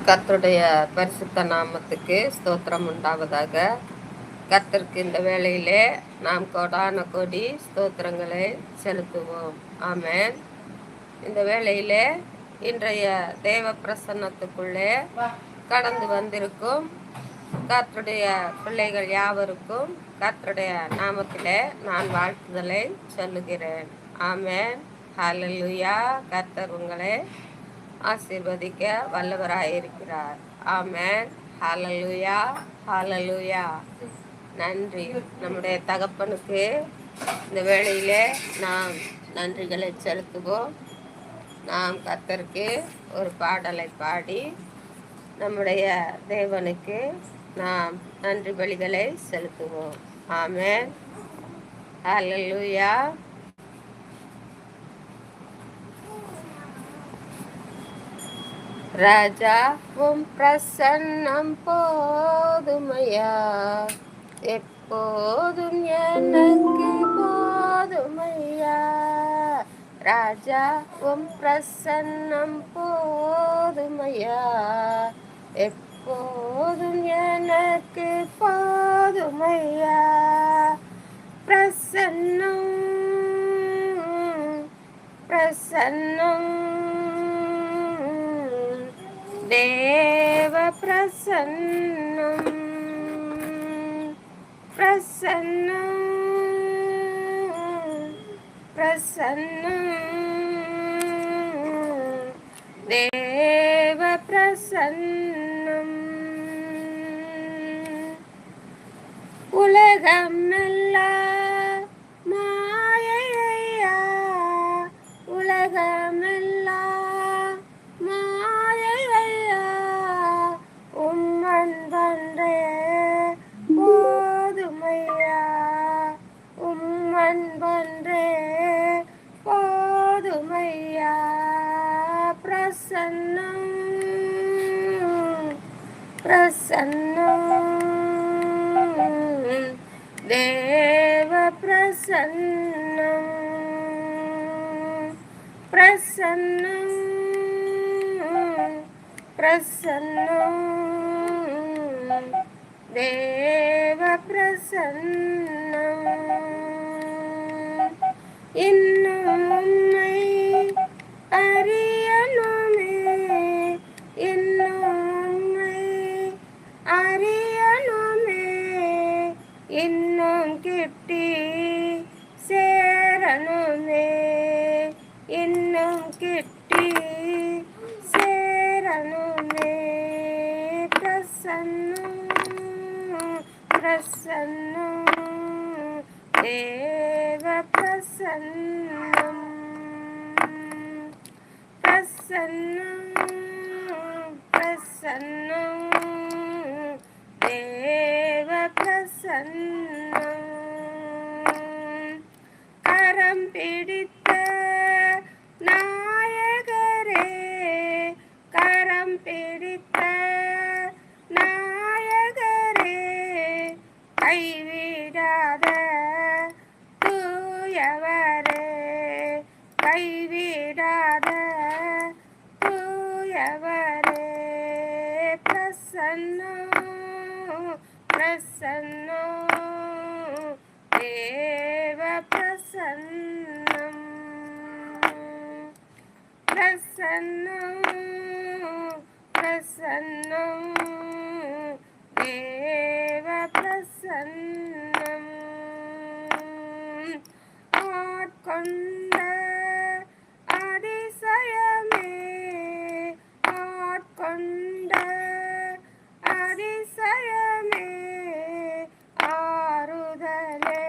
கர்த்தருடைய பரிசுத்த நாமத்துக்கு ஸ்தோத்திரம் உண்டாவதாக. கர்த்தருக்கு இந்த வேளையிலே நாம் கோடான கோடி ஸ்தோத்திரங்களை செலுத்துவோம். ஆமென். இந்த வேளையிலே இன்றைய தேவ பிரசன்னத்துக்குள்ளே கடந்து வந்திருக்கும் கர்த்தருடைய பிள்ளைகள் யாவருக்கும் கர்த்தருடைய நாமத்திலே நான் வாழ்த்துதலை சொல்லுகிறேன். ஆமென். ஹல்லேலூயா. கர்த்தர் உங்களை ஆசீர்வதிக்க வல்லவராயிருக்கிறார். ஆமென். ஹல்லேலூயா, ஹல்லேலூயா. நன்றி நம்முடைய தகப்பனுக்கு இந்த வேளையிலே நாம் நன்றிகளை செலுத்துவோம். நாம் கர்த்தருக்கு ஒரு பாடலை பாடி நம்முடைய தேவனுக்கு நாம் நன்றி பலிகளை செலுத்துவோம். ஆமென். ஹல்லேலூயா. ராஜா உம் பிரசன்னம் போதுமையா, எப்போதும் எனக்கு போதுமையா. ராஜா உம் பிரசன்னம் போதுமையா, எப்போதும் எனக்கு போதுமையா. பிரசன்னம் பிரசன்னம் தேவ பிரசன்னம் பிரசன்னம் பிரசன்னம் தேவ பிரசன்னம். உலகமெல்லாம் மாயையா, உலகமெல்லாம் மாயையா, உம்மன் பன்றே போதுமையா, உம்மன் பன்றே போதுமையா. பிரசன்னம் பிரசன்னம் தேவ பிரசன்னம் பிரசன்னம் பிரசன்னம் தேவ பிரசன்னம். இன்னும் உம்மை அறியணுமே, இன்னும் உம்மை அறியணுமே, இன்னும் கிட்டி சேரணுமே, இன்னும் கிட்டி சேரணுமே. பிரசன்னம் பிரசன்னம் தேவ பிரசன்னம் பிரசன்னம் பிரசன்னம் தேவ பிரசன்னம். கரம் பிடித்த நாயகரே, கரம் பிடித்த நாயகரே, கைவிடாத தூயவரே, கைவிடாத தூயவரே. பிரசன்னம் பிரசன்னம் தேவ பிரசன்னம் பிரசன்னம் பிரசன்னம் தேவ பிரசன்னம். ஆட்கொண்ட அதிசயமே, ஆட்கொண்ட அதிசயமே, ஆறுதலே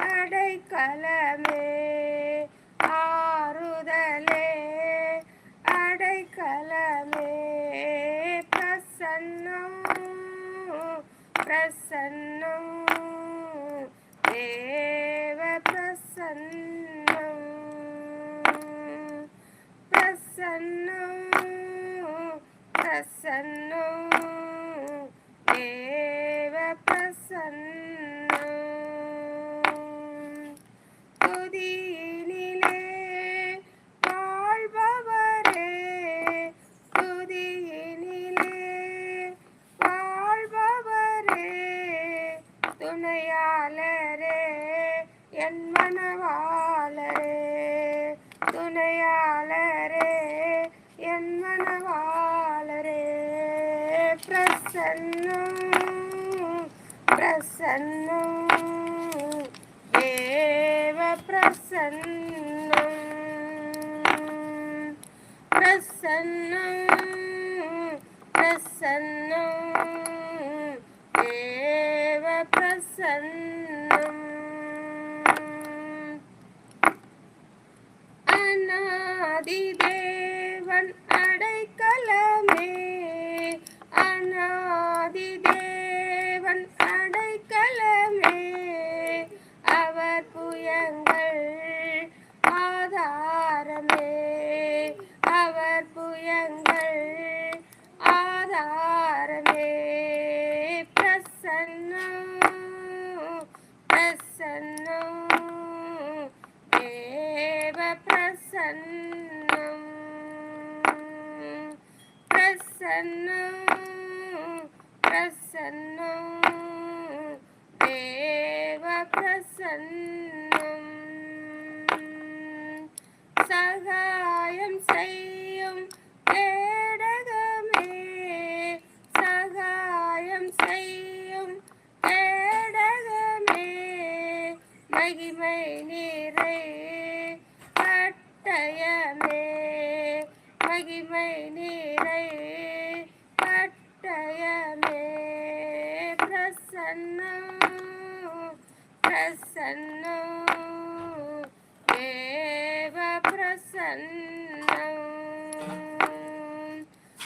அடைக்கலமே, ஆறுதலே அடைக்கலமே. பிரசன்னம் பிரசன்னம் தேவ பிரசன்னம் பிரசன்னம் பிரசன்னம் தேவ பிரசன்னம். துதியினிலே வாழ்பவரே, துதியினிலே மணவாளரே பிரசன்னம் பிரசன்னம் தேவ பிரசன்னம் பிரசன்னம் பிரசன்னம் தேவ பிரசன்னம் அநாதி தேவன் அடைக்கலமே அநாதி தேவன் அடைக்கலமே அவர் புயங்கள் ஆதாரமே அவர் புயங்கள் ஆதாரமே பிரசன்னம் பிரசன்னம் தேவ பிரசன்னம் பிரசன்னம் பிரசன்னம் தேவ பிரசன்னம் சகாயம் செய்யும் கேடகமே சகாயம் செய்யும் கேடகமே மகிமை நீரை பட்டயமே மகிமை நீரை பட்டயமே பிரசன்னம் பிரசன்னம் தேவ பிரசன்னம்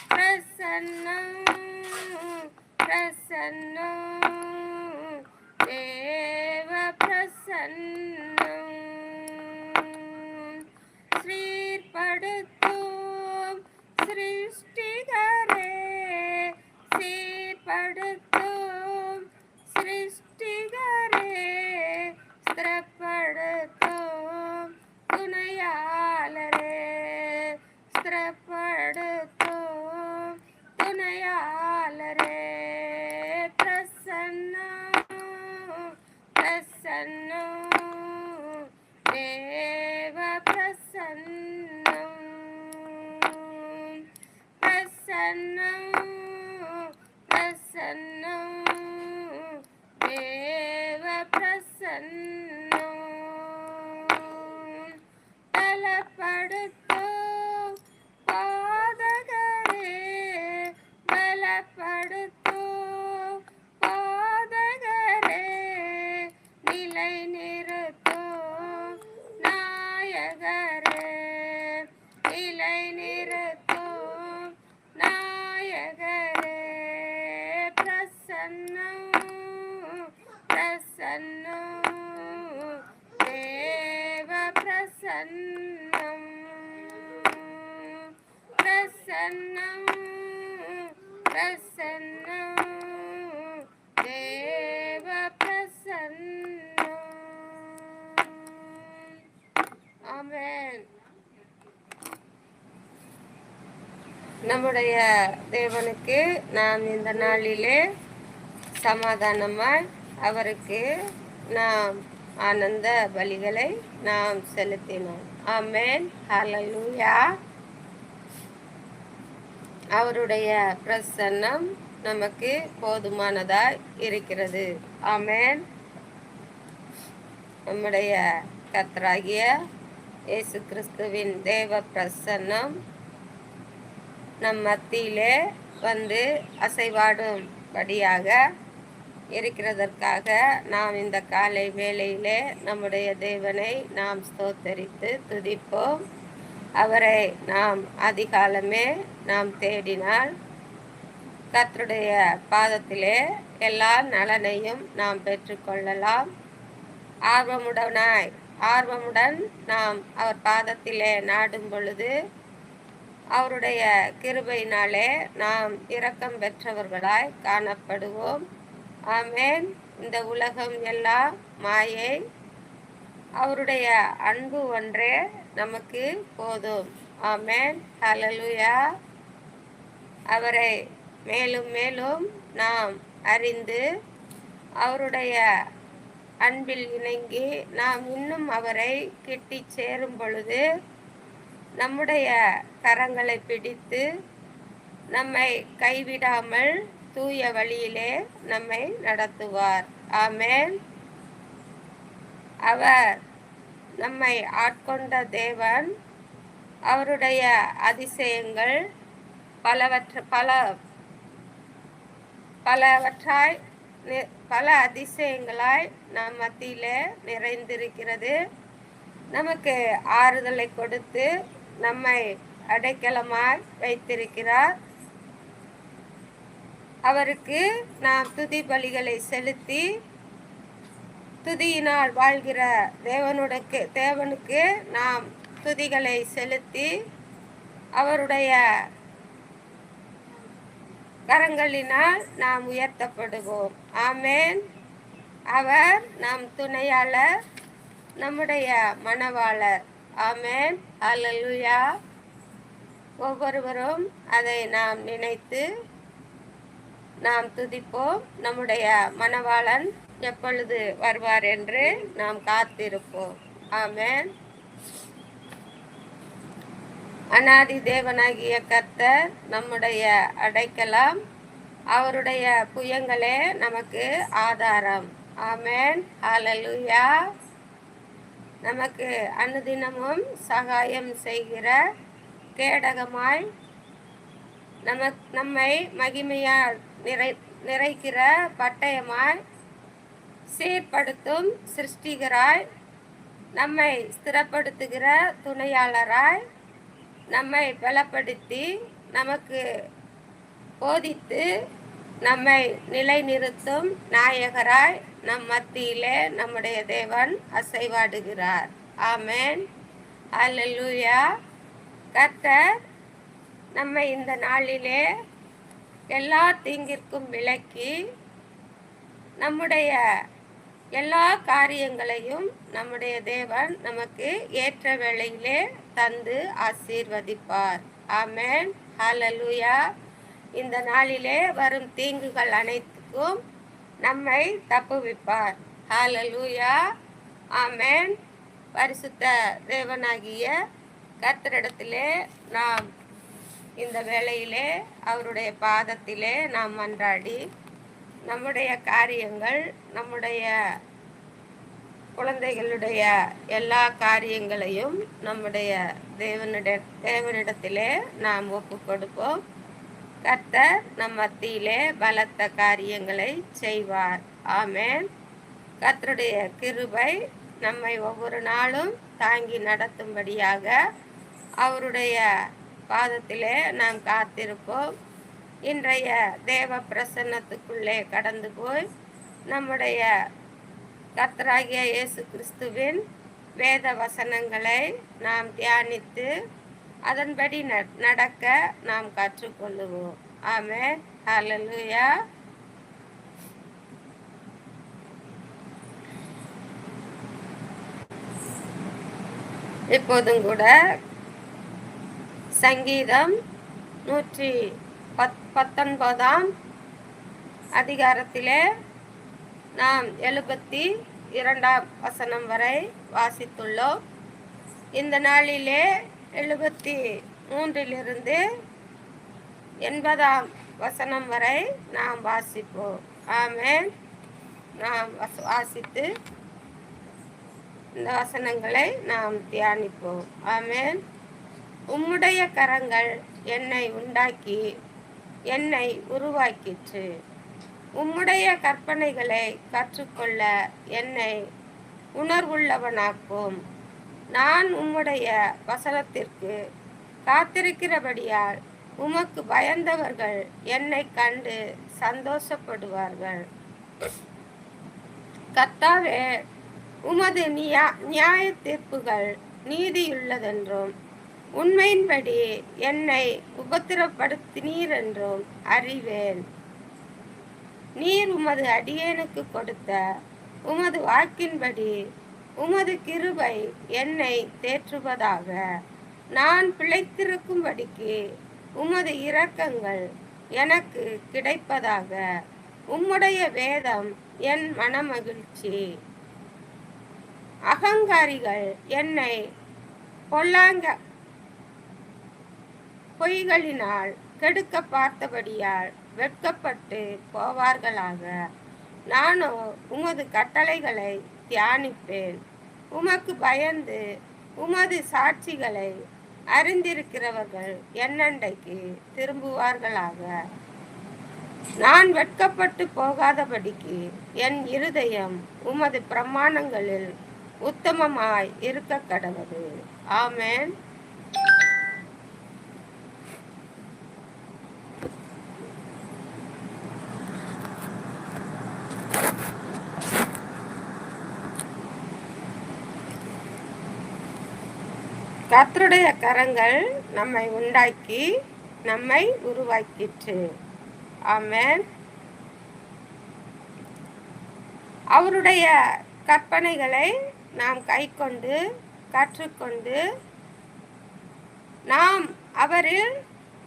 பிரசன்னம் பிரசன்னம் தேவ பிரசன்னம் சீர்படுத்தும் சிருஷ்டிகரே சீர்படுத்தும் சிருஷ்டிகரே ஸ்திரப்படுத்தும் துணையாளரே ஸ்திரப்படுத்தும் துணையாளரே பிரசன்னம் பிரசன்னம் தேவ பிரசன்னம் பிரசன்னம் பிரசன்னம் தேவ பிரசன்னம் பலப்படுத்தும் பாதகரே பலப்படுத்தும் பாதகரே நிலை நிறுத்தும் நாயகரே நிலை நிறுத்தும் நாயகரே பிரசன்னம் பிரசன்னம் தேவ பிரசன்னம் பிரசன்னம் பிரசன்னம் தேவ பிரசன்னம் ஆமென். நம்முடைய தேவனுக்கு நாம் இந்த நாளிலே சமாதானமாய் அவருக்கு நாம் ஆனந்த பலிகளை நாம் செலுத்தினோம். ஆமென். ஹல்லேலூயா. அவருடைய பிரசன்னம் நமக்கு போதுமானதாய் இருக்கிறது. ஆமென். நம்முடைய கர்த்தராகிய இயேசு கிறிஸ்துவின் தேவ பிரசன்னம் நம் மத்தியிலே வந்து அசைவாடும்படியாக இருக்கிறதற்காக நாம் இந்த காலை வேளையிலே நம்முடைய தேவனை நாம் ஸ்தோத்தரித்து துதிப்போம். அவரை நாம் அதிகாலமே நாம் தேடினால் கர்த்தருடைய பாதத்திலே எல்லா நலனையும் நாம் பெற்றுக்கொள்ளலாம். ஆர்வமுடன் நாம் அவர் பாதத்திலே நாடும் பொழுது அவருடைய கிருபையினாலே நாம் இரக்கம் பெற்றவர்களாய் காணப்படுவோம். ஆமென். இந்த உலகம் எல்லாம் மாயை, அவருடைய அன்பு ஒன்றே நமக்கு போதும். ஆமென். ஹல்லேலூயா. அவரை மேலும் மேலும் நாம் அறிந்து அவருடைய அன்பில் இணங்கி நாம் இன்னும் அவரை கிட்டி சேரும் பொழுது நம்முடைய கரங்களை பிடித்து நம்மை கைவிடாமல் தூய வழியிலே நம்மை நடத்துவார். ஆமென். அவர் நம்மை ஆட்கொண்ட தேவன். அவருடைய அதிசயங்கள் பல அதிசயங்களாய் நம் மத்தியிலே நிறைந்திருக்கிறது. நமக்கு ஆறுதலை கொடுத்து நம்மை அடைக்கலமாய் வைத்திருக்கிறார். அவருக்கு நாம் துதி பலிகளை செலுத்தி துதியினால் வாழ்கிற தேவனுக்கு நாம் துதிகளை செலுத்தி அவருடைய கரங்களினால் நாம் உயர்த்தப்படுவோம். ஆமென். அவர் நம் துணையாளர், நம்முடைய மணவாளர். ஆமென். அல்லேலூயா. ஒவ்வொருவரும் அதை நாம் நினைத்து நாம் துதிப்போம். நம்முடைய மணவாளன் எப்பொழுது வருவார் என்று நாம் காத்திருப்போம். ஆமென். அநாதி தேவனாகிய கர்த்தர் நம்முடைய அடைக்கலம், அவருடைய புயங்களே நமக்கு ஆதாரம். ஆமென். ஹல்லேலூயா. நமக்கு அனுதினமும் சகாயம் செய்கிற கேடகமாய் நம்மை மகிமையால் நிறைக்கிற பட்டயமாய் சீர்படுத்தும் சிருஷ்டிகராய் நம்மை ஸ்திரப்படுத்துகிற துணையாளராய் நம்மை பலப்படுத்தி நமக்கு போதித்து நம்மை நிலைநிறுத்தும் நாயகராய் நம் மத்தியிலே நம்முடைய தேவன் அசைவாடுகிறார். ஆமென். அல்லேலூயா. கர்த்தர் நம்மை இந்த நாளிலே எல்லா தீங்கிற்கும் விலக்கி நம்முடைய எல்லா காரியங்களையும் நம்முடைய தேவன் நமக்கு ஏற்ற வேளையிலே தந்து ஆசீர்வதிப்பார். ஆமென். ஹல்லேலூயா. இந்த நாளிலே வரும் தீங்குகள் அனைத்துக்கும் நம்மை தப்புவிப்பார். ஹல்லேலூயா. ஆமென். பரிசுத்த தேவனாகிய கர்த்தரிடத்திலே நாம் இந்த வேளையிலே அவருடைய பாதத்திலே நாம் மன்றாடி நம்முடைய காரியங்கள், நம்முடைய குழந்தைகளுடைய எல்லா காரியங்களையும் நம்முடைய தேவனிடத்திலே நாம் ஒப்பு கொடுப்போம். கர்த்தர் நம் மத்தியிலே பலத்த காரியங்களை செய்வார். ஆமென். கர்த்தருடைய கிருபை நம்மை ஒவ்வொரு நாளும் தாங்கி நடத்தும்படியாக அவருடைய பாதத்திலே நாம் காத்திருப்போம். இன்றைய தேவ பிரசன்னத்துக்குள்ளே கடந்து போய் நம்முடைய கர்த்தராகிய இயேசு கிறிஸ்துவின் வேத வசனங்களை நாம் தியானித்து அதன்படி நடக்க நாம் கற்றுக்கொள்ளுவோம். ஆமென். ஹல்லேலூயா. இப்போதும் கூட சங்கீதம் 119 அதிகாரத்திலே நாம் 72 வசனம் வரை வாசித்துள்ளோம். இந்த நாளிலே 73 80 வசனம் வரை நாம் வாசிப்போம். ஆமென். நாம் வாசித்து இந்த வசனங்களை நாம் தியானிப்போம். ஆமென். உம்முடைய கரங்கள் என்னை உண்டாக்கி என்னை உருவாக்கிற்று. உம்முடைய கற்பனைகளை கற்றுக்கொள்ள என்னை உணர்வுள்ளவனாக்கும். நான் உம்முடைய வசனத்திற்கு காத்திருக்கிறபடியால் உமக்கு பயந்தவர்கள் என்னை கண்டு சந்தோஷப்படுவார்கள். கர்த்தாவே, உமது நியாய தீர்ப்புகள் நீதியுள்ளதென்றும் உண்மையின்படி என்னை உபத்திரப்படுத்தினீர் என்றும் அறிவேன். நீர் உமது அடியேனுக்கு கொடுத்த உமது வாக்கின்படி உமது கிருபை என்னை தேற்றுவதாக. நான் பிழைத்திருக்கும்படிக்கு உமது இரக்கங்கள் எனக்கு கிடைப்பதாக. உம்முடைய வேதம் என் மனமகிழ்ச்சி. அகங்காரிகள் என்னை பொய்களினால் கெடுக்க பார்த்தபடியால் வெட்கப்பட்டு போவார்களாக. நானோ உமது கட்டளைகளை தியானிப்பேன். உமக்கு பயந்து உமது சாட்சிகளை அறிந்திருக்கிறவர்கள் என்னண்டைக்கு திரும்புவார்களாக. நான் வெட்கப்பட்டு போகாதபடிக்கு என் இருதயம் உமது பிரமாணங்களில் உத்தமமாய் இருக்க கடவது. ஆமென். கர்த்தருடைய கரங்கள் நம்மை உண்டாக்கி நம்மை உருவாக்கிற்று. ஆமென். அவருடைய கற்பனைகளை நாம் கைக்கொண்டு கற்றுக்கொண்டு நாம் அவரில்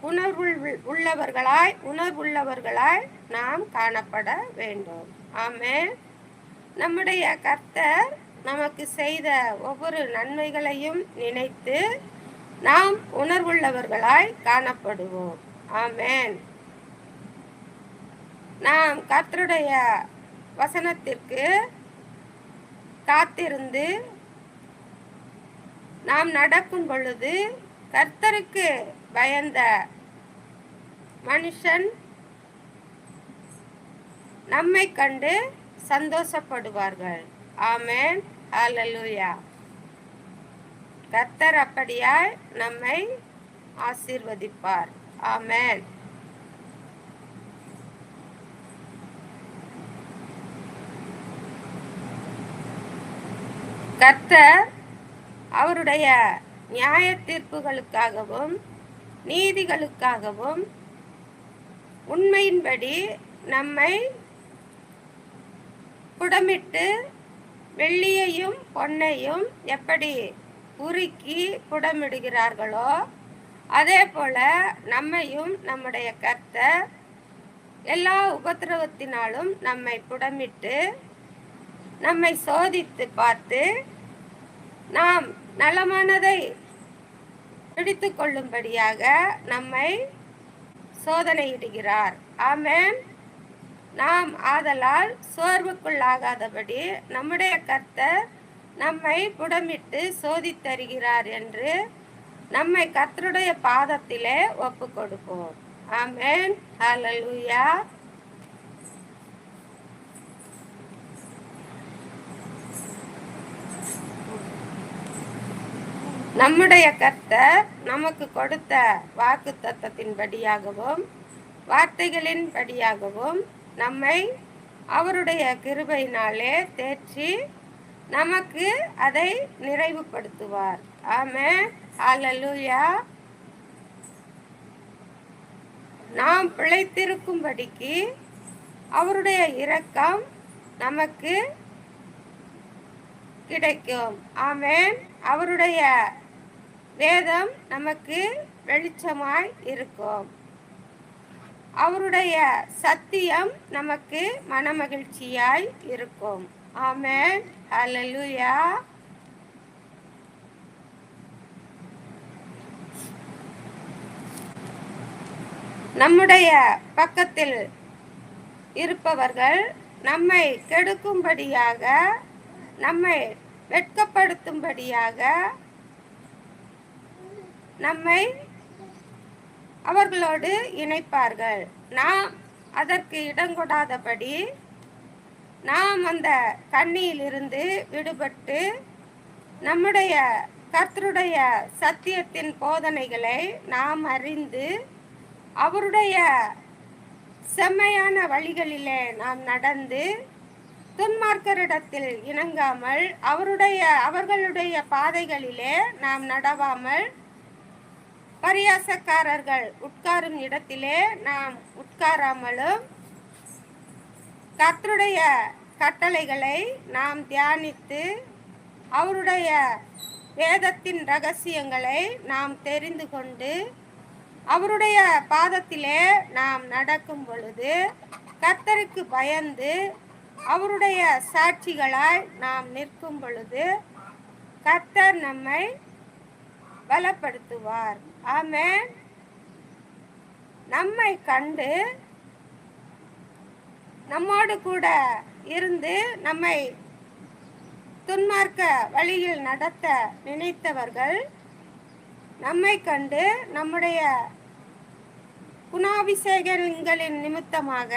உணர்வுள்ளவர்களாய் நாம் காணப்பட வேண்டும். ஆமென். நம்முடைய கர்த்தர் நமக்கு செய்த ஒவ்வொரு நன்மைகளையும் நினைத்து நாம் உணர்வுள்ளவர்களாய் காணப்படுவோம். ஆமென். நாம் கர்த்தருடைய வசனத்திற்கு காத்திருந்து நாம் நடக்கும் பொழுது கர்த்தருக்கு பயந்த மனுஷன் நம்மை கண்டு சந்தோஷப்படுவார்கள். ஆமென். ஹல்லேலூயா. கர்த்தர் அப்படியாய் நம்மை ஆசீர்வதிப்பார். ஆமென். கர்த்தர் அவருடைய நியாய தீர்ப்புகளுக்காகவும் நீதிகளுக்காகவும் உண்மையின்படி நம்மை புடமிட்டு வெள்ளியையும் பொன்னையும் எப்படி உருக்கி புடமிடுகிறார்களோ அதே போல நம்மையும் நம்முடைய கர்த்தர் எல்லா உபத்திரவத்தினாலும் நம்மை புடமிட்டு நம்மை சோதித்து பார்த்து நாம் நலமானதை பிடித்து கொள்ளும்படியாக நம்மை சோதனையிடுகிறார். ஆமென். நாம் ஆதலால் சோர்வுக்குள்ளாகாதபடி நம்முடைய கர்த்தர் நம்மை புடமிட்டு சோதித்தருகிறார் என்று நம்மை கர்த்தருடைய பாதத்திலே ஒப்பு கொடுப்போம். ஆமென். ஹல்லேலூயா. நம்முடைய கர்த்தர் நமக்கு கொடுத்த வாக்கு தத்தத்தின்படியாகவும் வார்த்தைகளின் படியாகவும் நம்மை அவருடைய கிருபையினாலே தேற்றி நமக்கு அதை நிறைவுபடுத்துவார். ஆமென். ஹல்லேலூயா. நாம் பிழைத்திருக்கும்படிக்கு அவருடைய இரக்கம் நமக்கு கிடைக்கும். ஆமென். அவருடைய வேதம் நமக்கு வெளிச்சமாய் இருக்கும். அவருடைய சத்தியம் நமக்கு மனமகிழ்ச்சியாய் இருக்கும். ஆமென். ஹல்லேலூயா. நம்முடைய பக்கத்தில் இருப்பவர்கள் நம்மை கெடுக்கும்படியாக நம்மை வெட்கப்படுத்தும்படியாக நம்மை அவர்களோடு இணைப்பார்கள். நாம் அதற்கு இடங்கொடாதபடி நாம் அந்த கண்ணியிலிருந்து விடுபட்டு நம்முடைய கர்த்தருடைய சத்தியத்தின் போதனைகளை நாம் அறிந்து அவருடைய செம்மையான வழிகளிலே நாம் நடந்து துன்மார்க்கரிடத்தில் இணங்காமல் அவர்களுடைய பாதைகளிலே நாம் நடவாமல் பரியாசக்காரர்கள் உட்காரும் இடத்திலே நாம் உட்காராமலும் கர்த்தருடைய கட்டளைகளை நாம் தியானித்து அவருடைய வேதத்தின் ரகசியங்களை நாம் தெரிந்து கொண்டு அவருடைய பாதத்திலே நாம் நடக்கும் பொழுது கர்த்தருக்கு பயந்து அவருடைய சாட்சிகளாய் நாம் நிற்கும் பொழுது கர்த்தர் நம்மை பலப்படுத்துவார். ஆமென். நம்மை கண்டு நம்மோடு கூட இருந்து நம்மை துன்மார்க்க வழியில் நடத்த நினைத்தவர்கள் நம்மை கண்டு நம்முடைய குணாபிஷேகங்களின் நிமித்தமாக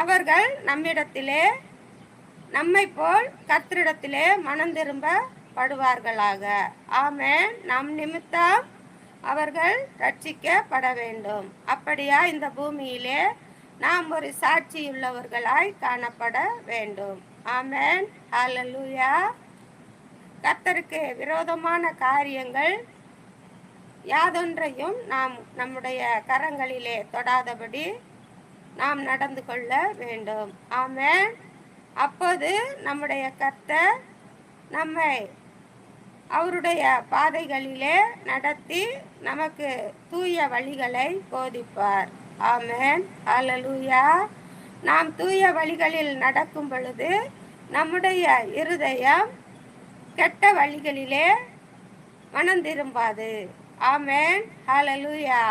அவர்கள் நம்மிடத்திலே நம்மை போல் கர்த்தரிடத்திலே மனம் திரும்பப்படுவார்களாக. ஆமென். நம் நிமித்தம் அவர்கள் ரட்சிக்கப்பட வேண்டும். அப்படியா இந்த பூமியிலே நாம் ஒரு சாட்சியுள்ளவர்களாய் காணப்பட வேண்டும். ஆமென். ஹல்லேலூயா. கர்த்தருக்கு விரோதமான காரியங்கள் யாதொன்றையும் நாம் நம்முடைய கரங்களிலே தொடாதபடி நாம் நடந்து கொள்ள வேண்டும். ஆமென். அப்போது நம்முடைய கர்த்தர் நம்மை அவருடைய பாதைகளிலே நடத்தி நமக்கு தூய வழிகளை போதிப்பார். ஆமென். ஹல்லேலூயா. நாம் தூய வழிகளில் நடக்கும் பொழுது நம்முடைய இருதயம் கெட்ட வழிகளிலே மனம் திரும்பாது. ஆமென். ஹல்லேலூயா.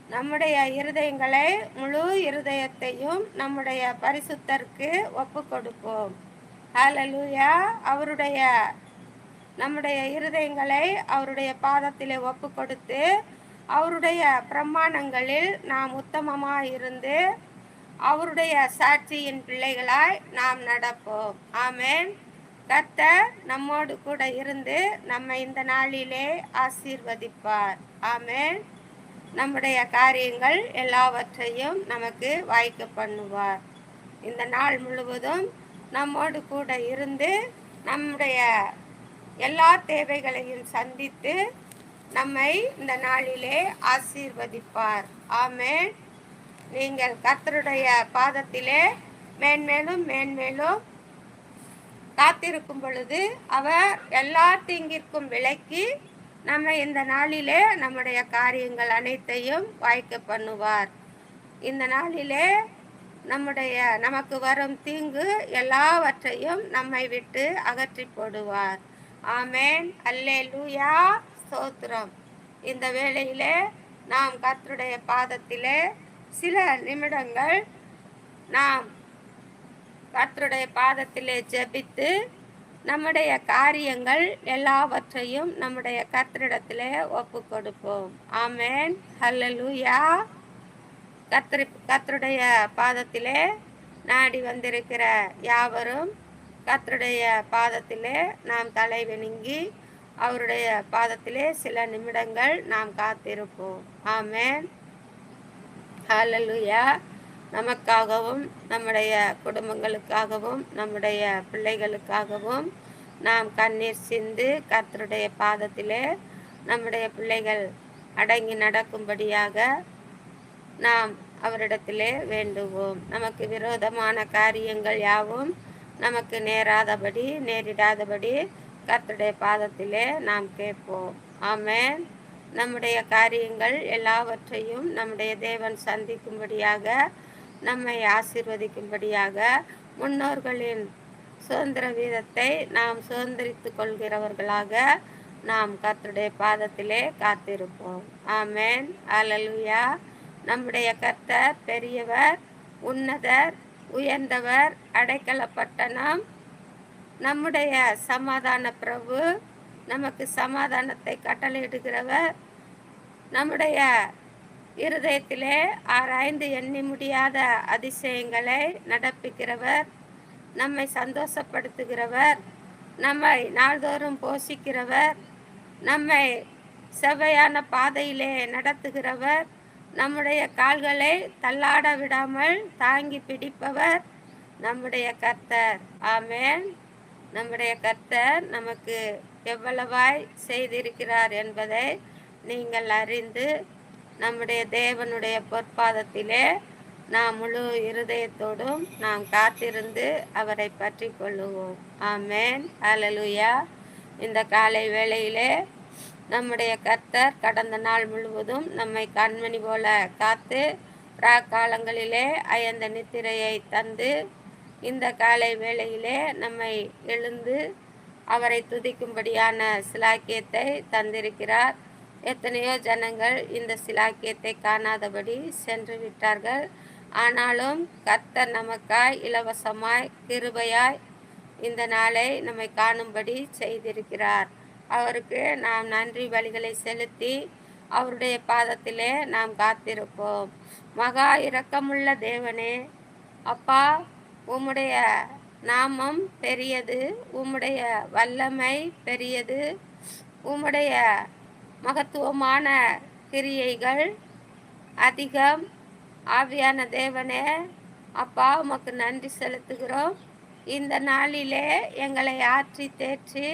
நம்முடைய இருதயங்களை முழு இருதயத்தையும் நம்முடைய பரிசுத்தருக்கு ஒப்பு கொடுப்போம். ஹல்லேலூயா. நம்முடைய இருதயங்களை அவருடைய பாதத்திலே ஒப்பு கொடுத்து அவருடைய பிரமாணங்களில் நாம் உத்தமமாய் இருந்து அவருடைய சாட்சியின் பிள்ளைகளாய் நாம் நடப்போம். ஆமென். கர்த்தர் நம்மோடு கூட இருந்து நம்மை இந்த நாளிலே ஆசீர்வதிப்பார். ஆமென். நம்முடைய காரியங்கள் எல்லாவற்றையும் நமக்கு வாய்க்க பண்ணுவார். இந்த நாள் முழுவதும் நம்மோடு கூட இருந்து நம்முடைய எல்லா தேவைகளையும் சந்தித்து நம்மை இந்த நாளிலே ஆசீர்வதிப்பார். ஆமென். நீங்கள் கர்த்தருடைய பாதத்திலே மேன்மேலும் மேன்மேலும் காத்திருக்கும் பொழுது அவர் எல்லா தீங்கிற்கும் விலக்கி நம்ம இந்த நாளிலே நம்முடைய காரியங்கள் அனைத்தையும் வாய்க்க பண்ணுவார். இந்த நாளிலே நமக்கு வரும் தீங்கு எல்லாவற்றையும் நம்மை விட்டு அகற்றி போடுவார். ஆமென். அல்லேலூயா. ஸ்தோத்திரம். இந்த வேளையிலே நாம் கர்த்தருடைய பாதத்திலே சில நிமிடங்கள் நாம் கர்த்தருடைய பாதத்திலே ஜெபித்து நம்முடைய காரியங்கள் எல்லாவற்றையும் நம்முடைய கர்த்தரிடத்திலே ஒப்பு கொடுப்போம். ஆமென். ஹல்லேலூயா. கர்த்தருடைய பாதத்திலே நாடி வந்திருக்கிற யாவரும் கர்த்தருடைய பாதத்திலே நாம் தலை வணங்கி அவருடைய பாதத்திலே சில நிமிடங்கள் நாம் காத்திருப்போம். ஆமென். ஹல்லேலூயா. நமக்காகவும் நம்முடைய குடும்பங்களுக்காகவும் நம்முடைய பிள்ளைகளுக்காகவும் நாம் கண்ணீர் சிந்து கர்த்தருடைய பாதத்திலே நம்முடைய பிள்ளைகள் அடங்கி நடக்கும்படியாக நாம் அவரிடத்திலே வேண்டுவோம். நமக்கு விரோதமான காரியங்கள் யாவும் நமக்கு நேரிடாதபடி கர்த்தருடைய பாதத்திலே நாம் கேட்போம். ஆமென். நம்முடைய காரியங்கள் எல்லாவற்றையும் நம்முடைய தேவன் சந்திக்கும்படியாக நம்மை ஆசீர்வதிக்கும்படியாக முன்னோர்களின் சுதந்திர வீதத்தை நாம் சுதந்திரித்து கொள்கிறவர்களாக நாம் கர்த்தருடைய பாதத்திலே காத்திருப்போம். ஆமென். அல்லேலூயா. நம்முடைய கர்த்தர் பெரியவர், உன்னதர், உயர்ந்தவர், அடைக்கலப்பட்டணம், நம்முடைய சமாதான பிரபு, நமக்கு சமாதானத்தை கட்டளையிடுகிறவர், நம்முடைய இருதயத்திலே ஆராய்ந்து எண்ணி முடியாத அதிசயங்களை நடப்பிக்கிறவர், நம்மை சந்தோஷப்படுத்துகிறவர், நம்மை நாள்தோறும் போஷிக்கிறவர், நம்மை செவ்வையான பாதையிலே நடத்துகிறவர், நம்முடைய கால்களை தள்ளாட விடாமல் தாங்கி பிடிப்பவர் நம்முடைய கர்த்தர். ஆமென். நம்முடைய கர்த்தர் நமக்கு எவ்வளவாய் செய்திருக்கிறார் என்பதை நீங்கள் அறிந்து நம்முடைய தேவனுடைய பொற்பாதத்திலே நாம் முழு இருதயத்தோடும் நாம் காத்திருந்து அவரை பற்றி கொள்ளுவோம். ஆமென். ஹல்லேலூயா. இந்த காலை வேளையிலே நம்முடைய கர்த்தர் கடந்த நாள் முழுவதும் நம்மை கண்மணி போல காத்து காலங்களிலே அயர்ந்த நித்திரையை தந்து இந்த காலை வேளையிலே நம்மை எழுந்து அவரை துதிக்கும்படியான சிலாக்கியத்தை தந்திருக்கிறார். எத்தனையோ ஜனங்கள் இந்த சிலாக்கியத்தை காணாதபடி சென்று விட்டார்கள். ஆனாலும் கர்த்தர் நமக்காய் இலவசமாய் கிருபையாய் இந்த நாளை நம்மை காணும்படி செய்திருக்கிறார். அவருக்கு நாம் நன்றி பலிகளை செலுத்தி அவருடைய பாதத்திலே நாம் காத்திருப்போம். மகா இரக்கமுள்ள தேவனே, அப்பா, உம்முடைய நாமம் பெரியது, உம்முடைய வல்லமை பெரியது, உம்முடைய மகத்துவமான கிரியைகள் அதிகம். ஆவியான தேவனே, அப்பா, உமக்கு நன்றி செலுத்துகிறோம். இந்த நாளிலே எங்களை ஆற்றி தேற்றி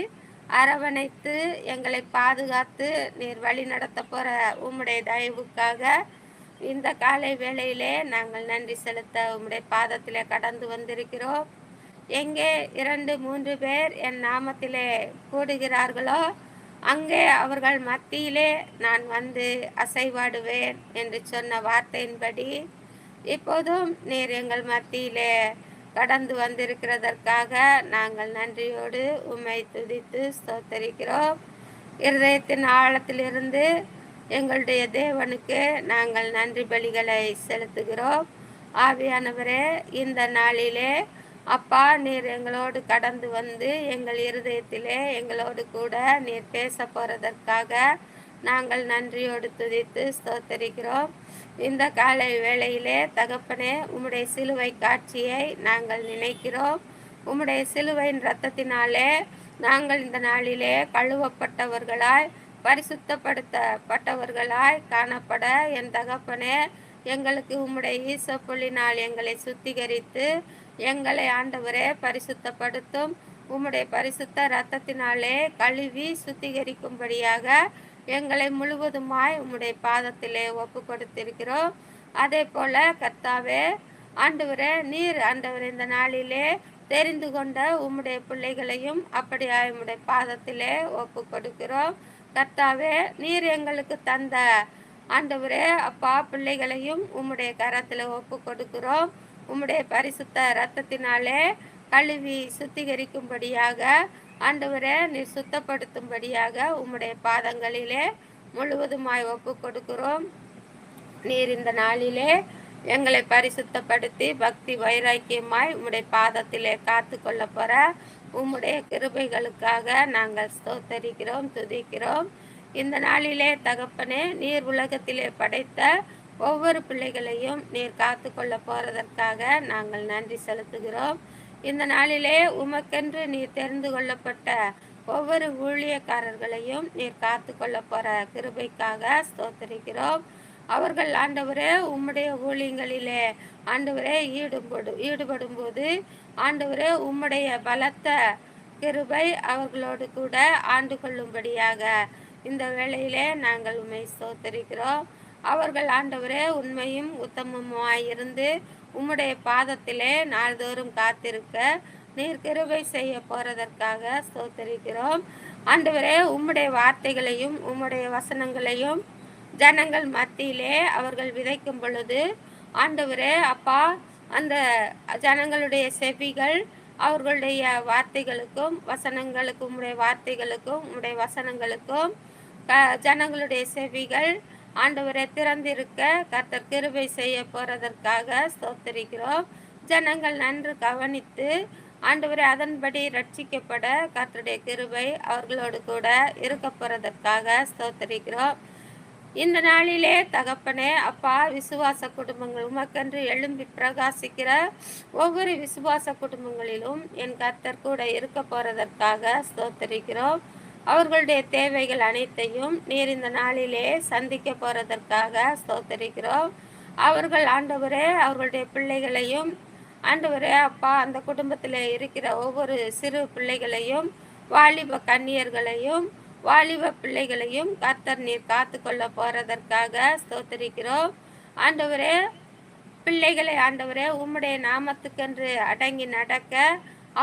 அரவணைத்து எங்களை பாதுகாத்து நீர் வழி நடத்த போகிற உம்முடைய தயவுக்காக இந்த காலை வேளையிலே நாங்கள் நன்றி செலுத்த உம்முடைய பாதத்திலே கடந்து வந்திருக்கிறோம். எங்கே 2-3 பேர் என் நாமத்திலே கூடுகிறார்களோ அங்கே அவர்கள் மத்தியிலே நான் வந்து அசைவாடுவேன் என்று சொன்ன வார்த்தையின்படி இப்போதும் நீர் எங்கள் மத்தியிலே கடந்து வந்திருக்கிறதற்காக நாங்கள் நன்றியோடு உம்மை துதித்து ஸ்தோத்தரிக்கிறோம். இருதயத்தின் ஆழத்திலிருந்து எங்களுடைய தேவனுக்கு நாங்கள் நன்றி பலிகளை செலுத்துகிறோம். ஆவியானவரே, இந்த நாளிலே அப்பா, நீர் எங்களோடு கடந்து வந்து எங்கள் இருதயத்திலே எங்களோடு கூட நீர் பேச போகிறதற்காக நாங்கள் நன்றியோடு துதித்து ஸ்தோத்தரிக்கிறோம். இந்த காலை வேளையிலே தகப்பனே, உம்முடைய சிலுவை காட்சியை நாங்கள் நினைக்கிறோம். உம்முடைய சிலுவையின் இரத்தத்தினாலே நாங்கள் இந்த நாளிலே கழுவப்பட்டவர்களாய் பரிசுத்தப்படுத்தப்பட்டவர்களாய் காணப்பட என் தகப்பனே, எங்களுக்கு உம்முடைய ஈசப்பொழினால் எங்களை சுத்திகரித்து எங்களை ஆண்டவரே பரிசுத்தப்படுத்தும். உம்முடைய பரிசுத்த இரத்தத்தினாலே கழுவி சுத்திகரிக்கும்படியாக எங்களை முழுவதுமாய் உம்முடைய பாதத்திலே ஒப்பு கொடுத்திருக்கிறோம். அதே போல கர்த்தாவே, ஆண்டவரே, நீர் ஆண்டவர் இந்த நாளிலே தெரிந்து கொண்ட உம்முடைய பிள்ளைகளையும் அப்படியாய் உம்முடைய பாதத்திலே ஒப்பு கொடுக்கிறோம். கர்த்தாவே, நீர் எங்களுக்கு தந்த ஆண்டவரே அப்பா பிள்ளைகளையும் உம்முடைய கரத்தில் ஒப்பு கொடுக்கிறோம். உம்முடைய பரிசுத்த இரத்தத்தினாலே கழுவி சுத்திகரிக்கும்படியாக ஆண்டவரே நீர் சுத்தப்படுத்தும்படியாக உம்முடைய பாதங்களிலே முழுவதுமாய் ஒப்பு கொடுக்கிறோம். நீர் இந்த நாளிலே எங்களை பரிசுத்தப்படுத்தி பக்தி வைராக்கியமாய் உம்முடைய பாதத்திலே காத்து கொள்ள போற உம்முடைய கிருபைகளுக்காக நாங்கள் ஸ்தோத்தரிக்கிறோம், துதிக்கிறோம். இந்த நாளிலே தகப்பனே, நீர் உலகத்திலே படைத்த ஒவ்வொரு பிள்ளைகளையும் நீர் காத்து கொள்ள போறதற்காக நாங்கள் நன்றி செலுத்துகிறோம். இந்த நாளிலே உமக்கென்று நீர் தெரிந்து கொள்ளப்பட்ட ஒவ்வொரு ஊழியக்காரர்களையும் நீர் காத்து கொள்ள போற கிருபைக்காக ஸ்தோத்தரிக்கிறோம். அவர்கள் ஆண்டவரே உம்முடைய ஊழியங்களிலே ஆண்டவரே ஈடுபடும் போது ஆண்டவரே உம்முடைய பலத்த கிருபை அவர்களோடு கூட ஆண்டு கொள்ளும்படியாக இந்த வேளையிலே நாங்கள் உம்மை ஸ்தோத்தரிக்கிறோம். அவர்கள் ஆண்டவரே உண்மையும் உத்தமமாயிருந்து உம்முடைய பாதத்திலே நாள்தோறும் காத்திருக்க நீர் கிருபை செய்ய போறதற்காக ஸ்தோத்தரிக்கிறோம். ஆண்டவரே, உம்முடைய வார்த்தைகளையும் உம்முடைய வசனங்களையும் ஜனங்கள் மத்தியிலே அவர்கள் விதைக்கும் பொழுது ஆண்டவரே அப்பா, அந்த ஜனங்களுடைய செவிகள் அவர்களுடைய வார்த்தைகளுக்கும் வசனங்களுக்கும் உம்முடைய வார்த்தைகளுக்கும் உம்முடைய வசனங்களுக்கும் ஜனங்களுடைய செவிகள் ஆண்டவரை திறந்திருக்க கர்த்தர் கிருபை செய்ய போறதற்காக ஸ்தோத்தரிக்கிறோம். ஜனங்கள் நன்று கவனித்து ஆண்டவரை அதன்படி ரட்சிக்கப்பட கர்த்தருடைய கிருபை அவர்களோடு கூட இருக்க போறதற்காக ஸ்தோத்தரிக்கிறோம். இந்த நாளிலே தகப்பனே அப்பா, விசுவாச குடும்பங்கள் உமக்கென்று எழும்பி பிரகாசிக்கிற ஒவ்வொரு விசுவாச குடும்பங்களிலும் என் கர்த்தர் கூட இருக்க போறதற்காக ஸ்தோத்தரிக்கிறோம். அவர்களுடைய தேவைகள் அனைத்தையும் நீர் இந்த நாளிலே சந்திக்க போறதற்காக ஸ்தோத்தரிக்கிறோம். அவர்கள் ஆண்டவரே அவர்களுடைய பிள்ளைகளையும் ஆண்டவரே அப்பா, அந்த குடும்பத்தில் இருக்கிற ஒவ்வொரு சிறு பிள்ளைகளையும் வாலிப கன்னியர்களையும் வாலிப பிள்ளைகளையும் கர்த்தர் நீர் காத்து கொள்ள போறதற்காக ஸ்தோத்தரிக்கிறோம். ஆண்டவரே, பிள்ளைகளை ஆண்டவரே உம்முடைய நாமத்துக்கென்று அடங்கி நடக்க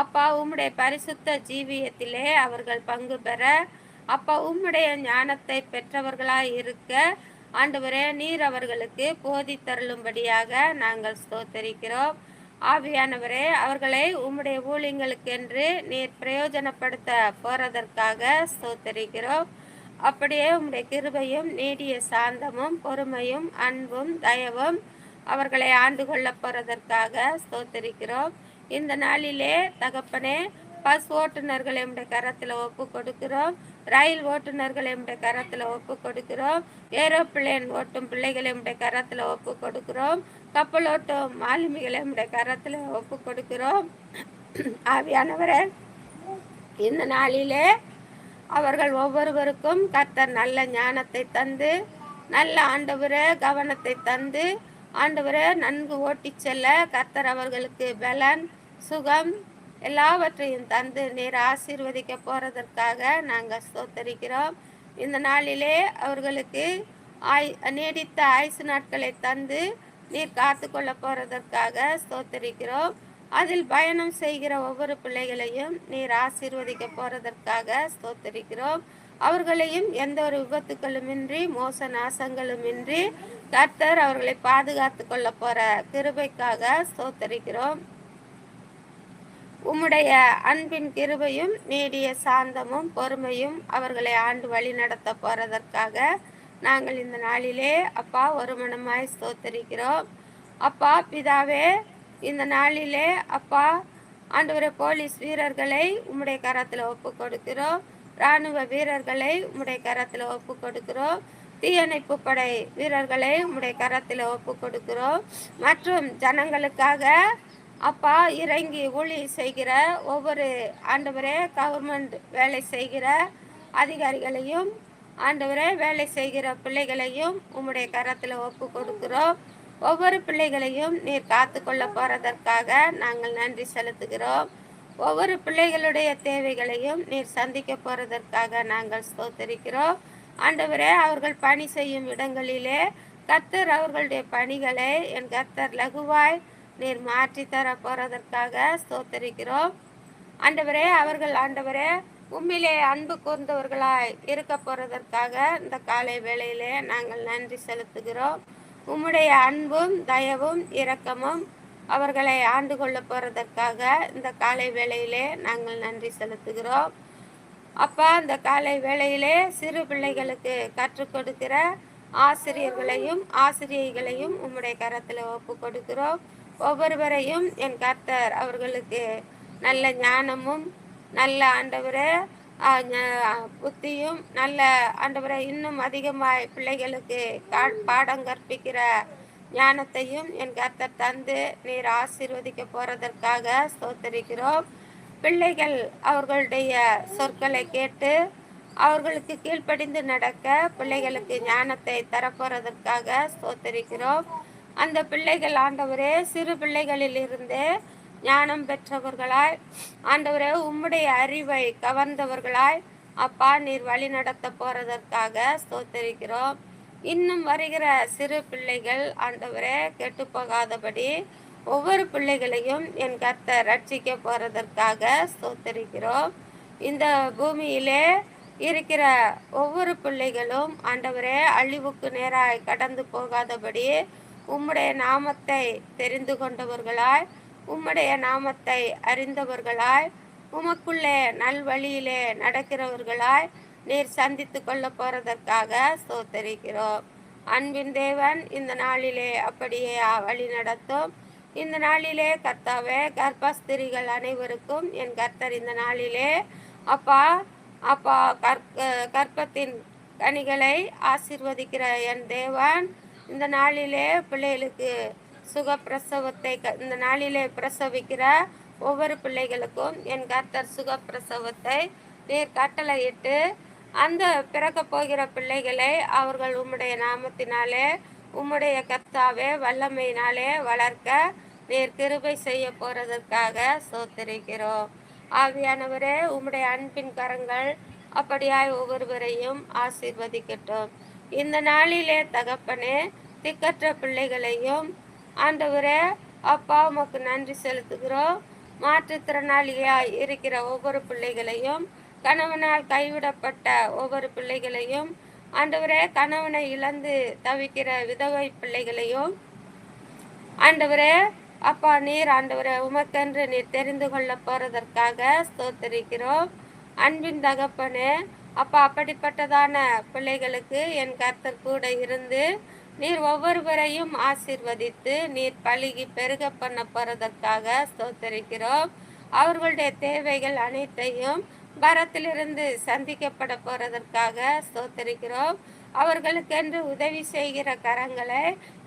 அப்பா, உம்முடைய பரிசுத்த ஜீவியத்திலே அவர்கள் பங்கு பெற அப்பா, உம்முடைய ஞானத்தை பெற்றவர்களாய் இருக்க ஆண்டவரே நீர் அவர்களுக்கு போதித்தருளும்படியாக நாங்கள் ஸ்தோத்தரிக்கிறோம். ஆவியானவரே, அவர்களை உம்முடைய ஊழியங்களுக்கென்று நீர் பிரயோஜனப்படுத்த போறதற்காக ஸ்தோத்தரிக்கிறோம். அப்படியே உம்முடைய கிருபையும் நீடிய சாந்தமும் பொறுமையும் அன்பும் தயவும் அவர்களை ஆண்டு கொள்ள போறதற்காக ஸ்தோத்தரிக்கிறோம். இந்த நாளிலே தகப்பனே, பஸ் ஓட்டுநர்களை உம்முடைய கரத்தில் ஒப்பு கொடுக்கிறோம். ரயில் ஓட்டுநர்களை உம்முடைய கரத்தில் ஒப்பு கொடுக்கிறோம். ஏரோப்ளேன் ஓட்டும் பிள்ளைகளை உம்முடைய கரத்தில் ஒப்பு கொடுக்கிறோம். கப்பல் ஓட்டும் மாலுமிகளை உம்முடைய கரத்தில் ஒப்பு கொடுக்கிறோம். ஆவியானவரே, இந்த நாளிலே அவர்கள் ஒவ்வொருவருக்கும் கர்த்தர் நல்ல ஞானத்தை தந்து, நல்ல ஆண்டவரே கவனத்தை தந்து, ஆண்டவரே நன்கு ஓட்டிச் செல்ல கர்த்தர் அவர்களுக்கு பலன், சுகம் எல்லாவற்றையும் தந்து நீர் ஆசீர்வதிக்க போறதற்காக நாங்கள் ஸ்தோத்தரிக்கிறோம். இந்த நாளிலே அவர்களுக்கு நீடித்த ஆயுசு நாட்களை தந்து நீர் காத்து கொள்ள போறதற்காக ஸ்தோத்தரிக்கிறோம். அதில் பயணம் செய்கிற ஒவ்வொரு பிள்ளைகளையும் நீர் ஆசீர்வதிக்க போறதற்காக ஸ்தோத்தரிக்கிறோம். அவர்களையும் எந்த ஒரு விபத்துக்களுமின்றி மோச நாசங்களுமின்றி கர்த்தர் அவர்களை பாதுகாத்து கொள்ள போற கிருபைக்காக ஸ்தோத்தரிக்கிறோம். உம்முடைய அன்பின் கிருபையும் நீடிய சாந்தமும் பொறுமையும் அவர்களை ஆண்டு வழி நடத்த போறதற்காக நாங்கள் இந்த நாளிலே அப்பா ஒரு மனமாய் ஸ்தோத்தரிக்கிறோம். அப்பா பிதாவே, இந்த நாளிலே அப்பா ஆண்டவரே போலீஸ் வீரர்களை உம்முடைய கரத்தில் ஒப்பு கொடுக்கிறோம். இராணுவ வீரர்களை உம்முடைய கரத்தில் ஒப்பு கொடுக்கிறோம். தீயணைப்பு படை வீரர்களை உம்முடைய கரத்தில் ஒப்பு கொடுக்கிறோம். மற்றும் ஜனங்களுக்காக அப்பா இறங்கி ஊழி செய்கிற ஒவ்வொரு ஆண்டவரே கவர்மெண்ட் வேலை செய்கிற அதிகாரிகளையும் ஆண்டவரே வேலை செய்கிற பிள்ளைகளையும் உம்முடைய கரத்தில் ஒப்பு கொடுக்கிறோம். ஒவ்வொரு பிள்ளைகளையும் நீர் காத்து கொள்ள போறதற்காக நாங்கள் நன்றி செலுத்துகிறோம். ஒவ்வொரு பிள்ளைகளுடைய தேவைகளையும் நீர் சந்திக்க போறதற்காக நாங்கள் ஸ்தோத்தரிக்கிறோம். ஆண்டவரே, அவர்கள் பணி செய்யும் இடங்களிலே கர்த்தர் அவர்களுடைய பணிகளை என் கர்த்தர் லகுவாய் நீர் மாற்றி தர போறதற்காக ஸ்தோத்தரிக்கிறோம். ஆண்டவரே, அவர்கள் ஆண்டவரே உம்மிலே அன்பு கூர்ந்தவர்களாய் இருக்க போறதற்காக இந்த காலை வேளையிலே நாங்கள் நன்றி செலுத்துகிறோம். உம்முடைய அன்பும் தயவும் இரக்கமும் அவர்களை ஆண்டு கொள்ள போறதற்காக இந்த காலை வேளையிலே நாங்கள் நன்றி செலுத்துகிறோம். அப்பா, இந்த காலை வேளையிலே சிறு பிள்ளைகளுக்கு கற்றுக் கொடுக்கிற ஆசிரியர்களையும் ஆசிரியைகளையும் உம்முடைய கரத்தில் ஒப்பு கொடுக்கிறோம். ஒவ்வொருவரையும் என் கர்த்தர் அவர்களுக்கு நல்ல ஞானமும் நல்ல ஆண்டவரே புத்தியும் நல்ல ஆண்டவரை இன்னும் அதிகமாய் பிள்ளைகளுக்கு பாடம் கற்பிக்கிற ஞானத்தையும் என் கர்த்தர் தந்து நீர் ஆசீர்வதிக்க போறதற்காக ஸ்தோத்தரிக்கிறோம். பிள்ளைகள் அவர்களுடைய சொற்களை கேட்டு அவர்களுக்கு கீழ்ப்படிந்து நடக்க பிள்ளைகளுக்கு ஞானத்தை தரப்போறதற்காக ஸ்தோத்தரிக்கிறோம். அந்த பிள்ளைகள் ஆண்டவரே சிறு பிள்ளைகளிலிருந்தே ஞானம் பெற்றவர்களாய் ஆண்டவரே உம்முடைய அறிவை கவர்ந்தவர்களாய் அப்பா நீர் வழி நடத்த போறதற்காக ஸ்தோத்தரிக்கிறோம். இன்னும் வருகிற சிறு பிள்ளைகள் ஆண்டவரே கெட்டு போகாதபடி ஒவ்வொரு பிள்ளைகளையும் என் கர்த்தர் ரட்சிக்க போறதற்காக ஸ்தோத்தரிக்கிறோம். இந்த பூமியிலே இருக்கிற ஒவ்வொரு பிள்ளைகளும் ஆண்டவரே அழிவுக்கு நேராய் கடந்து போகாதபடி உம்முடைய நாமத்தை தெரிந்து கொண்டவர்களாய் உம்முடைய நாமத்தை அறிந்தவர்களாய் உமக்குள்ளே நல்வழியிலே நடக்கிறவர்களாய் நீர் சந்தித்து கொள்ள போறதற்காக ஸ்தோத்தரிக்கிறோம். அன்பின் தேவன் இந்த நாளிலே அப்படியே வழி நடத்தும். இந்த நாளிலே கர்த்தாவே கர்ப்பஸ்திரிகள் அனைவருக்கும் என் கர்த்தர் இந்த நாளிலே அப்பா அப்பா கற்பத்தின் கனிகளை ஆசீர்வதிக்கிற என் தேவன் இந்த நாளிலே பிள்ளைகளுக்கு சுகப்பிரசவத்தை இந்த நாளிலே பிரசவிக்கிற ஒவ்வொரு பிள்ளைகளுக்கும் என் கர்த்தர் சுகப்பிரசவத்தை நீர் கட்டளையிட்டு அந்த பிறக்க போகிற பிள்ளைகளை அவர்கள் உம்முடைய நாமத்தினாலே உம்முடைய கர்த்தாவே வல்லமையினாலே வளர்க்க நீர் கிருபை செய்ய போறதற்காக ஸ்தோத்திரிக்கிறோம். ஆவியானவரே, உம்முடைய அன்பின் கரங்கள் அப்படியாய் ஒவ்வொருவரையும் ஆசீர்வதிக்கட்டும். இந்த நாளிலே தகப்பனே திக்கற்ற பிள்ளைகளையும் ஆண்டவரே அப்பா உமக்கு நன்றி செலுத்துகிறோம். மாற்றுத்திறனாளியாய் இருக்கிற ஒவ்வொரு பிள்ளைகளையும் கணவனால் கைவிடப்பட்ட ஒவ்வொரு பிள்ளைகளையும் ஆண்டவரே கணவனை இழந்து தவிக்கிற விதவை பிள்ளைகளையும் ஆண்டவரே அப்பா நீர் ஆண்டவரே உமக்கென்று நீர் தெரிந்து கொள்ள போறதற்காக ஸ்தோத்தரிக்கிறோம். அன்பின் தகப்பனே அப்பா அப்படிப்பட்டதான பிள்ளைகளுக்கு என் கர்த்தர் கூட இருந்து நீர் ஒவ்வொருவரையும் ஆசீர்வதித்து நீர் பழுகி பெருக பண்ண போறதற்காக ஸ்தோத்தரிக்கிறோம். அவர்களுடைய தேவைகள் அனைத்தையும் பரத்திலிருந்து சந்திக்கப்பட போறதற்காக ஸ்தோத்தரிக்கிறோம். அவர்களுக்கென்று உதவி செய்கிற கரங்களை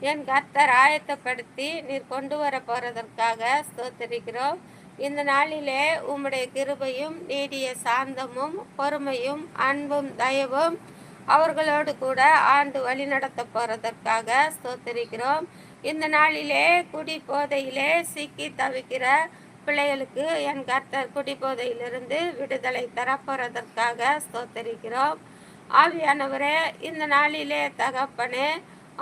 என் கர்த்தர் ஆயத்தப்படுத்தி நீர் கொண்டு வர போறதற்காக ஸ்தோத்தரிக்கிறோம். இந்த நாளிலே உம்முடைய கிருபையும் நீடிய சாந்தமும் பொறுமையும் அன்பும் தயவும் அவர்களோடு கூட ஆண்டு வழி நடத்த போறதற்காக ஸ்தோத்தரிக்கிறோம். இந்த நாளிலே குடி போதையிலே சிக்கி தவிக்கிற பிள்ளைகளுக்கு என் கர்த்தர் குடி போதையிலிருந்து விடுதலை தரப்போறதற்காக ஸ்தோத்தரிக்கிறோம். ஆவியானவரே, இந்த நாளிலே தகப்பனே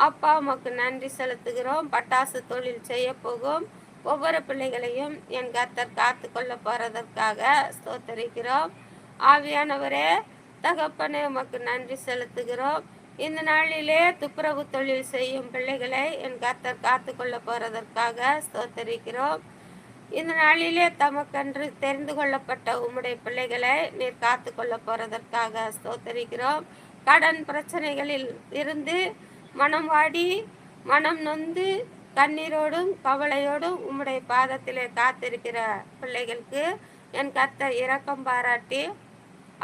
அப்பா உமக்கு நன்றி செலுத்துகிறோம். பட்டாசு தொழில் செய்ய போகும் ஒவ்வொரு பிள்ளைகளையும் என் கர்த்தர் காத்து கொள்ள போறதற்காக ஸ்தோத்தரிக்கிறோம். ஆவியானவரே தகப்பனே உமக்கு நன்றி செலுத்துகிறோம். இந்த நாளிலே துப்புரவு தொழில் செய்யும் பிள்ளைகளை என் கர்த்தர் காத்து கொள்ள போறதற்காக ஸ்தோத்தரிக்கிறோம். இந்த நாளிலே தமக்கென்று தெரிந்து கொள்ளப்பட்ட உம்முடைய பிள்ளைகளை நீர் காத்து கொள்ள போறதற்காக ஸ்தோத்தரிக்கிறோம். கடன் பிரச்சனைகளில் இருந்து மனம் வாடி மனம் நொந்து கண்ணீரோடும் கவலையோடும் உம்முடைய பாதத்திலே காத்திருக்கிற பிள்ளைகளுக்கு என் கர்த்தர் இரக்கம் பாராட்டி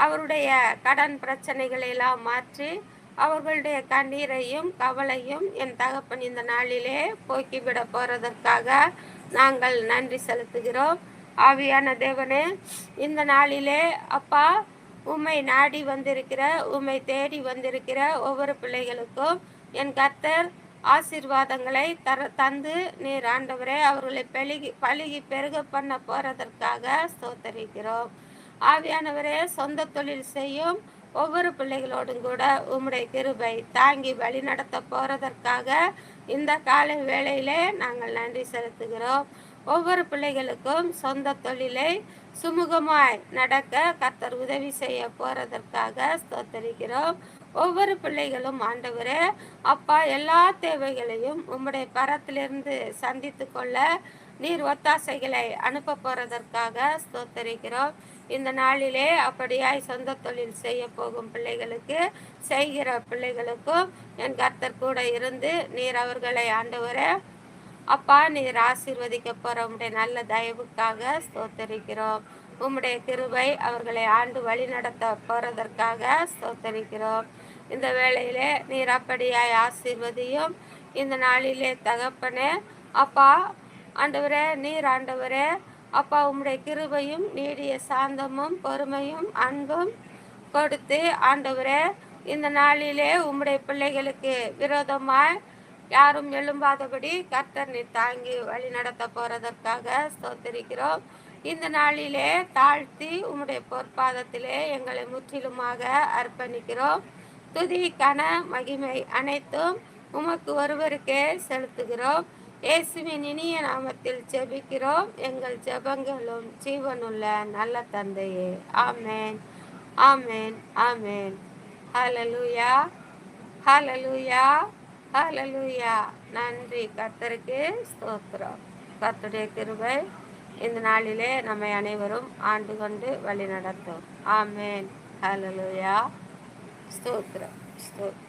அவருடைய கடன் பிரச்சனைகளை எல்லாம் மாற்றி அவர்களுடைய கண்ணீரையும் கவலையும் என் தகப்பன் இந்த நாளிலே போக்கிவிட போறதற்காக நாங்கள் நன்றி செலுத்துகிறோம். ஆவியான தேவனே, இந்த நாளிலே அப்பா உம்மை நாடி வந்திருக்கிற உம்மை தேடி வந்திருக்கிற ஒவ்வொரு பிள்ளைகளுக்கும் என் கர்த்தர் ஆசீர்வாதங்களை தந்து நீர் ஆண்டவரே அவர்களை பழுகி பெருக பண்ண போறதற்காக ஸ்தோத்தரிக்கிறோம். ஆவியானவரே, சொந்த தொழில் செய்யும் ஒவ்வொரு பிள்ளைகளோடும் கூட உம்முடைய கிருபை தாங்கி வழி நடத்த போறதற்காக இந்த காலை வேளையிலே நாங்கள் நன்றி செலுத்துகிறோம். ஒவ்வொரு பிள்ளைகளுக்கும் சொந்த தொழிலை சுமூகமாய் நடக்க கர்த்தர் உதவி செய்ய போறதற்காக ஸ்தோத்தரிக்கிறோம். ஒவ்வொரு பிள்ளைகளும் ஆண்டவரே அப்பா எல்லா தேவைகளையும் உம்முடைய பரத்திலிருந்து சந்தித்து கொள்ள நீர் ஒத்தாசைகளை அனுப்ப போறதற்காக ஸ்தோத்தரிக்கிறோம். இந்த நாளிலே அப்படியாய் சொந்த தொழில் செய்ய போகும் பிள்ளைகளுக்கு செய்கிற பிள்ளைகளுக்கும் என் கர்த்தர் கூட இருந்து நீர் அவர்களை ஆண்டவரே அப்பா நீர் ஆசீர்வதிக்க போற உம்முடைய நல்ல தயவுக்காக ஸ்தோத்தரிக்கிறோம். உம்முடைய கிருபை அவர்களை ஆண்டு வழி நடத்த போறதற்காக ஸ்தோத்தரிக்கிறோம். இந்த வேளையிலே நீர் அப்படியாய் ஆசீர்வதியும். இந்த நாளிலே தகப்பனே அப்பா ஆண்டவரே நீர் ஆண்டவரே அப்பா உம்முடைய கிருபையும் நீடிய சாந்தமும் பொறுமையும் அன்பும் கொடுத்து ஆண்டவரே இந்த நாளிலே உம்முடைய பிள்ளைகளுக்கு விரோதமாய் யாரும் எழும்பாதபடி கர்த்தர் நீர் தாங்கி வழி நடத்த போறதற்காக ஸ்தோத்திரிக்கிறோம். இந்த நாளிலே தாழ்த்தி உம்முடைய பொற்பாதத்திலே எங்களை முற்றிலுமாக அர்ப்பணிக்கிறோம். துதி கன மகிமை அனைத்தும் உமக்கு ஒருவருக்கே செலுத்துகிறோம். இயேசுவின் இனிய நாமத்தில் ஜெபிக்கிறோம். எங்கள் ஜெபங்களும் ஜீவனுள்ள நல்ல தந்தையே. ஆமேன், ஆமேன், ஆமேன். ஹல்லேலூயா, ஹல்லேலூயா, ஹல்லேலூயா. நன்றி கர்த்தருக்கு ஸ்தோத்திரம். கர்த்தருடைய கிருபை இந்த நாளிலே நம்மை அனைவரும் ஆண்டு கொண்டு வழி நடத்தும். ஆமேன், ஹல்லேலூயா. ஸ்தோத்திரம், ஸ்தோத்திரம்.